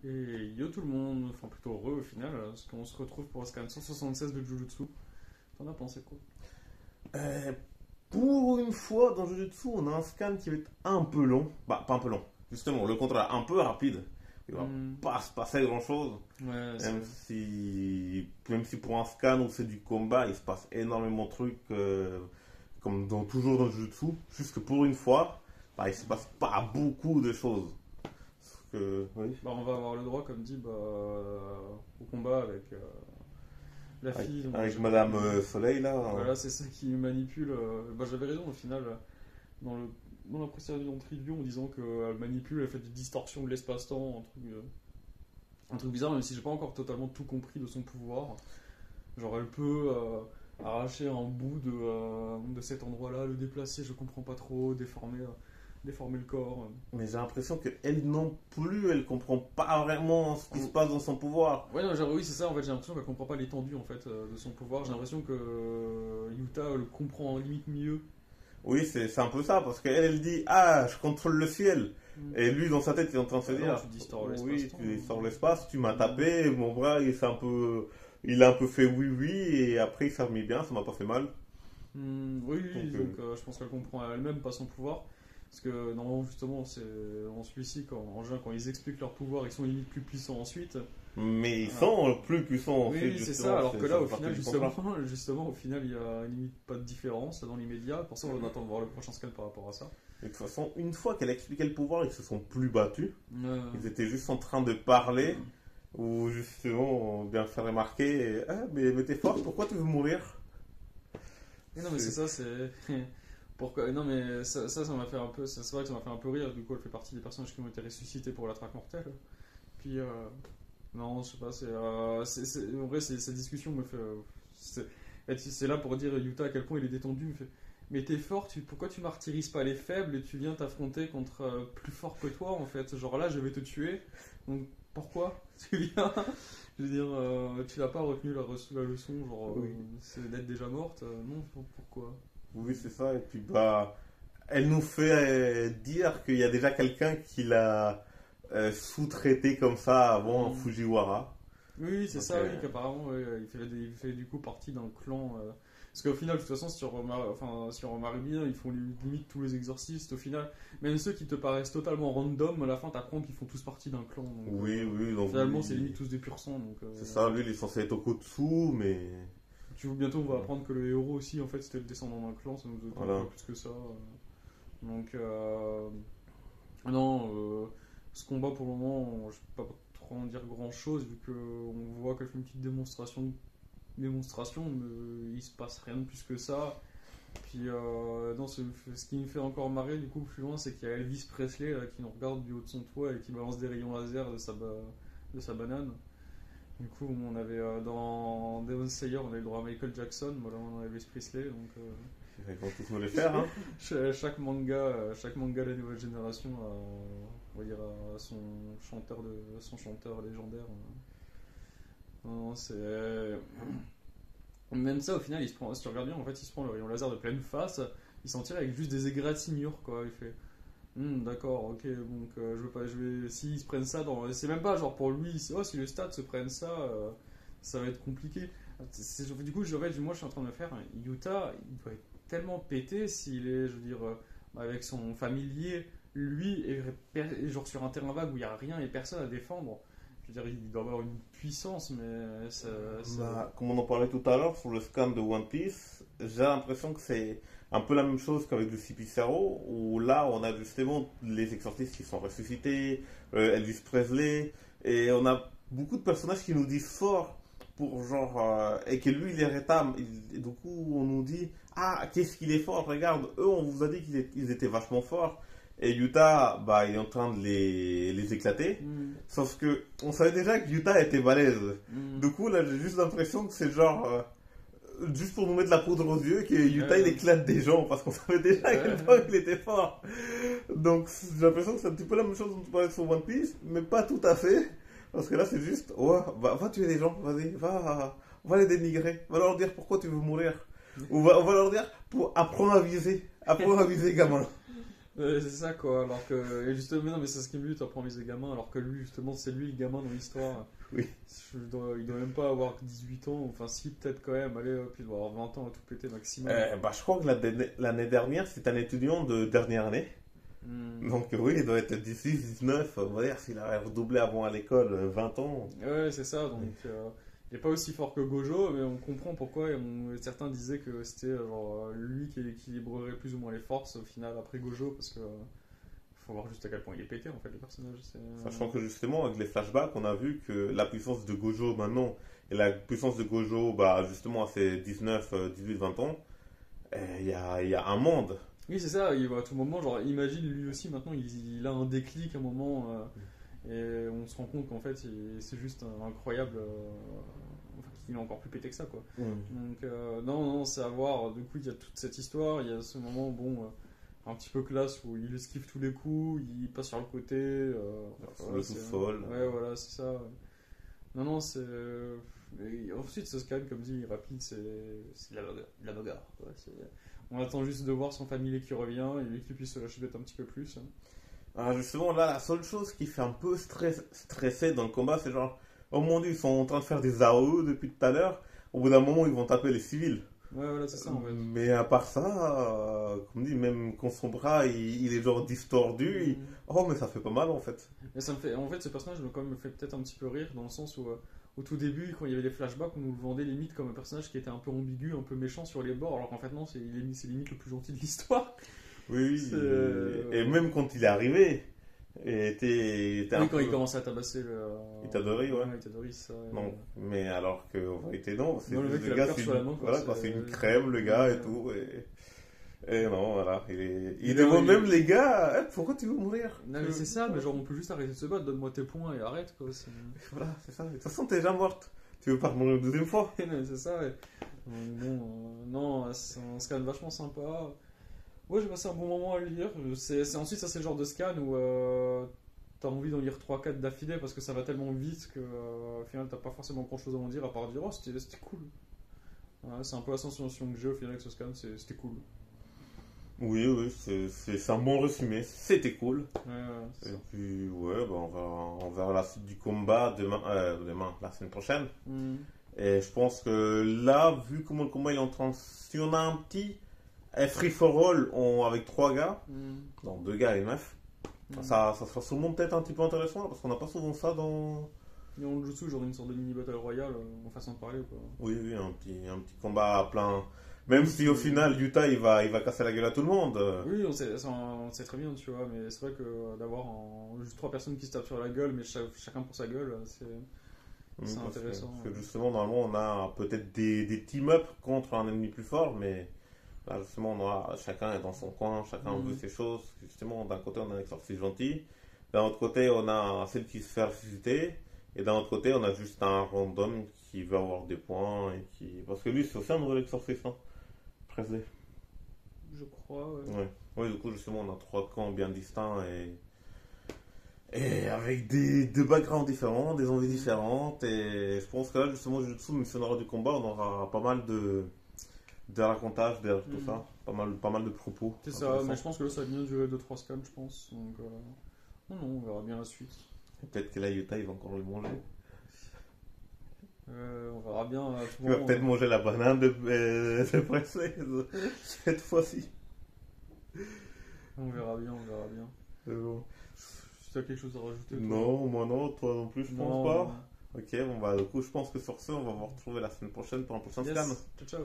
Et yo tout le monde, enfin plutôt heureux au final, parce qu'on se retrouve pour un scan 176 de Jujutsu. T'en as pensé quoi? Euh, pour une fois, dans Jujutsu, on a un scan qui va être un peu long. Bah, pas un peu long. Justement, le contraire, un peu rapide. Il va Hmm, pas se passer grand-chose. ouais, c'est... Même si pour un scan où c'est du combat, il se passe énormément de trucs, comme toujours dans Jujutsu. Juste que pour une fois, bah, il se passe pas beaucoup de choses. Parce que, oui. Bah, on va avoir le droit, comme dit, au combat avec la Avec, fille. avec Madame Soleil, là. Voilà, c'est ça qui manipule. Bah, j'avais raison au final, dans le dans la précédente review en disant qu'elle manipule, elle fait des distorsions de l'espace-temps, un truc bizarre, même si j'ai pas encore totalement tout compris de son pouvoir. Genre, elle peut arracher un bout de cet endroit-là, le déplacer, je comprends pas trop, déformer le corps. Mais j'ai l'impression qu'elle non plus, elle comprend pas vraiment ce qui se passe dans son pouvoir. Ouais, non, oui, c'est ça, en fait, j'ai l'impression qu'elle comprend pas l'étendue en fait, de son pouvoir. J'ai l'impression que Yuta le comprend limite mieux. Oui, c'est un peu ça, parce qu'elle dit ah, je contrôle le ciel. Mm. Et lui, dans sa tête, il est en train de se Ah non, dire tu distors oui, l'espace-temps. tu sors l'espace, tu m'as tapé, mon bras, il a un peu fait oui, oui, et après, ça m'a mis bien, ça m'a pas fait mal. Oui, oui, Donc, donc je pense qu'elle comprend elle-même pas son pouvoir. Parce que normalement, justement, c'est en celui-ci, en juin, quand ils expliquent leur pouvoir, ils sont limite plus puissants ensuite. mais ils Ah. sont plus puissants, en Oui, fait, oui, c'est justement. ça, alors que là, fait au partie final, du justement, contrat. justement, au final, il y a limite pas de différence dans l'immédiat. Pour ça, on attend de voir le prochain scan par rapport à ça. Et de toute façon, une fois qu'elle a expliqué le pouvoir, ils se sont plus battus. Euh, Ils étaient juste en train de parler, ou justement, bien faire remarquer ah, mais t'es fort, pourquoi tu veux mourir? mais non, mais c'est ça, c'est. Pourquoi? Non, mais ça m'a fait un peu. C'est vrai que ça m'a fait un peu rire. Du coup, elle fait partie des personnages qui ont été ressuscités pour la traque mortelle. Puis, non, je sais pas, en vrai, cette discussion me fait. C'est là pour dire Yuta à quel point il est détendu. Il me fait, mais t'es fort, pourquoi tu martyrises pas les faibles et tu viens t'affronter contre plus fort que toi en fait? Genre là, je vais te tuer. Donc pourquoi tu viens? Je veux dire, tu n'as pas retenu la leçon, genre Oui. c'est d'être déjà morte. Non, pourquoi? Oui, c'est ça. Et puis, bah, elle nous fait dire qu'il y a déjà quelqu'un qui l'a sous-traité comme ça avant en Mm. Fujiwara. Oui, c'est Donc, ça, oui, qu'apparemment, ouais, il fait du coup partie d'un clan. Parce qu'au final, de toute façon, si on remarque bien, ils font limite tous les exorcistes. Au final, même ceux qui te paraissent totalement random, à la fin, t'apprends qu'ils font tous partie d'un clan. Donc, oui, oui. Donc, finalement, lui, c'est limite tous des pur sang. Donc, c'est ça, lui, il est censé être Okotsu, mais bientôt, on va apprendre que le héros aussi, en fait, c'était le descendant d'un clan. Ça nous donne voilà. pas plus que ça. Donc, non, ce combat pour le moment, je peux pas trop en dire grand chose vu qu'on voit qu'elle fait une petite démonstration, mais il se passe rien de plus que ça. Puis, non, ce qui me fait encore marrer du coup plus loin, c'est qu'il y a Elvis Presley là, qui nous regarde du haut de son toit et qui balance des rayons laser de sa banane. Du coup, on avait dans Demon Slayer, on avait le droit à Michael Jackson, voilà, on a Elvis Presley, donc Ils vont tous nous les faire, hein. chaque manga de la nouvelle génération a, on va dire, a son chanteur légendaire. Non, c'est même ça au final, il se prend, si tu regardes bien, en fait, il se prend le rayon laser de pleine face, il s'en tire avec juste des égratignures, quoi. Il fait, d'accord, ok, donc s'ils se prennent ça, c'est même pas genre pour lui, si le stade se prenne ça, ça va être compliqué. Du coup, moi, je suis en train de me faire, Utah, il doit être tellement pété s'il est, je veux dire, avec son familier, lui, et genre sur un terrain vague où il n'y a rien et personne à défendre. Je veux dire, il doit avoir une puissance, mais Bah, comme on en parlait tout à l'heure sur le scan de One Piece, j'ai l'impression que c'est un peu la même chose qu'avec le Cipicero, où là on a justement les exorcistes qui sont ressuscités, Elvis Presley, et on a beaucoup de personnages qui nous disent fort pour genre, et que lui il est rétame. Et du coup on nous dit ah, qu'est-ce qu'il est fort, regarde, eux on vous a dit qu'ils étaient vachement forts. Et Utah, bah, il est en train de les éclater. Mm, Sauf que on savait déjà que Utah était balèze. mm. Du coup, là, j'ai juste l'impression que c'est genre. Juste pour nous mettre la poudre aux yeux, que Utah il éclate des gens parce qu'on savait déjà à quel point il était fort. Donc, j'ai l'impression que c'est un petit peu la même chose dont tu parlais sur One Piece, mais pas tout à fait. Parce que là, c'est juste, ouais, va tuer les gens, vas-y, va les dénigrer, va leur dire pourquoi tu veux mourir. Ou on va leur dire pour apprendre à viser, gamin. C'est ça quoi, alors que. Et justement, mais non, mais c'est ce qui me bute après les gamins, alors que lui, justement, c'est lui le gamin dans l'histoire. Oui. Il doit même pas avoir 18 ans, enfin si, peut-être quand même, allez hop, il doit avoir 20 ans à tout péter maximum. Bah, je crois que l'année dernière, c'est un étudiant de dernière année. Donc oui, il doit être 18, 19, on va dire, s'il a redoublé avant à l'école 20 ans. Ouais, c'est ça, donc il n'est pas aussi fort que Gojo, mais on comprend pourquoi certains disaient que c'était genre, lui qui équilibrerait plus ou moins les forces au final après Gojo, parce que faut voir juste à quel point il est pété en fait le personnage. Sachant que justement, avec les flashbacks, on a vu que la puissance de Gojo maintenant et la puissance de Gojo, bah, justement à ses 19, 18, 20 ans, il y a un monde. Oui, c'est ça, à tout moment, genre imagine lui aussi maintenant, il a un déclic à un moment, et on se rend compte qu'en fait c'est juste incroyable, enfin, qu'il est encore plus pété que ça quoi. Donc non, c'est à voir, du coup il y a toute cette histoire, il y a ce moment, bon, un petit peu classe où il esquive tous les coups, il passe sur le côté, Sur le sous-sol. Ouais, voilà, c'est ça. Non, c'est. Et ensuite, ce scan, comme dit, rapide, c'est la bagarre. Quoi. On attend juste de voir son familier qui revient et lui qui puisse se lâcher peut-être un petit peu plus. Alors justement, là, la seule chose qui fait un peu stresser dans le combat, c'est genre, oh mon dieu, ils sont en train de faire des AOE depuis tout à l'heure. Au bout d'un moment, ils vont taper les civils. Ouais, voilà, c'est ça en fait. Mais à part ça, comme dit, même quand son bras il est genre distordu, oh mais ça fait pas mal en fait. Mais ça me fait, en fait, ce personnage quand même me fait peut-être un petit peu rire dans le sens où, au tout début, quand il y avait les flashbacks, on nous le vendait limite comme un personnage qui était un peu ambigu, un peu méchant sur les bords, alors qu'en fait non, c'est limite le plus gentil de l'histoire. Oui, et même quand il est arrivé, était oui, quand il commence à tabasser le. Itadori, ouais. Itadori, ça. Non, mais alors que en vérité non, c'est non, le mec il a gars, peur sur la main. Quoi, voilà, c'est une crème le gars et tout. Et non, voilà, il non, demande même les gars, pourquoi tu veux mourir? Non, mais c'est ça, mais genre on peut juste arrêter de se battre, donne-moi tes points et arrête quoi. Voilà, c'est ça. De toute façon, t'es déjà morte. Tu veux pas mourir une deuxième fois? Non, c'est ça, ouais. Bon, non, c'est un scan vachement sympa. Ouais, j'ai passé un bon moment à le lire. Ensuite, ça c'est le genre de scan où t'as envie d'en lire 3-4 d'affilée parce que ça va tellement vite que au final t'as pas forcément grand chose à en dire à part dire oh c'était cool. Ouais, c'est un peu la sensation que j'ai au final avec ce scan, c'était cool. Oui, c'est un bon résumé. C'était cool. Ouais, et puis, ouais, bah, on verra la suite du combat demain, la semaine prochaine. Et je pense que là, vu comment le combat est en train. Si on a un petit free for all avec 3 gars, donc 2 gars et 9, ça sera sûrement peut-être un petit peu intéressant parce qu'on n'a pas souvent ça dans. Et on le joue genre une sorte de mini battle royale en façon de parler quoi. Oui, un petit combat à plein. Même si au final Yuta il va casser la gueule à tout le monde. Oui, on sait très bien, tu vois, mais c'est vrai que d'avoir juste 3 personnes qui se tapent sur la gueule, mais chacun pour sa gueule, c'est intéressant. Parce que justement, normalement, on a peut-être des team-up contre un ennemi plus fort, mais là, justement, chacun est dans son coin, chacun veut ses choses. Justement, d'un côté, on a un exorciste gentil, d'un autre côté, on a celle qui se fait ressusciter, et d'un autre côté, on a juste un random qui veut avoir des points. Parce que lui, c'est aussi un nouvel exorciste, hein. Presley. Je crois, ouais. Ouais, du coup, justement, on a 3 camps bien distincts et avec des backgrounds différents, des envies différentes. Et je pense que là, justement, Jujutsu, même si on aura du combat, on aura pas mal de racontages derrière tout ça. Pas mal de propos. C'est ça, mais je pense que là, ça va bien durer 2-3 scans, je pense. Donc, non, on verra bien la suite. Peut-être que là, Yuta, il va encore le manger. On verra bien. Il va peut-être manger la banane de Presley cette fois-ci. On verra bien. Bon. Tu as quelque chose à rajouter? Non, moi non, toi non plus, je pense non, pas. Ok, bon bah du coup, je pense que sur ce, on va vous retrouver la semaine prochaine pour un prochain scan. Ciao.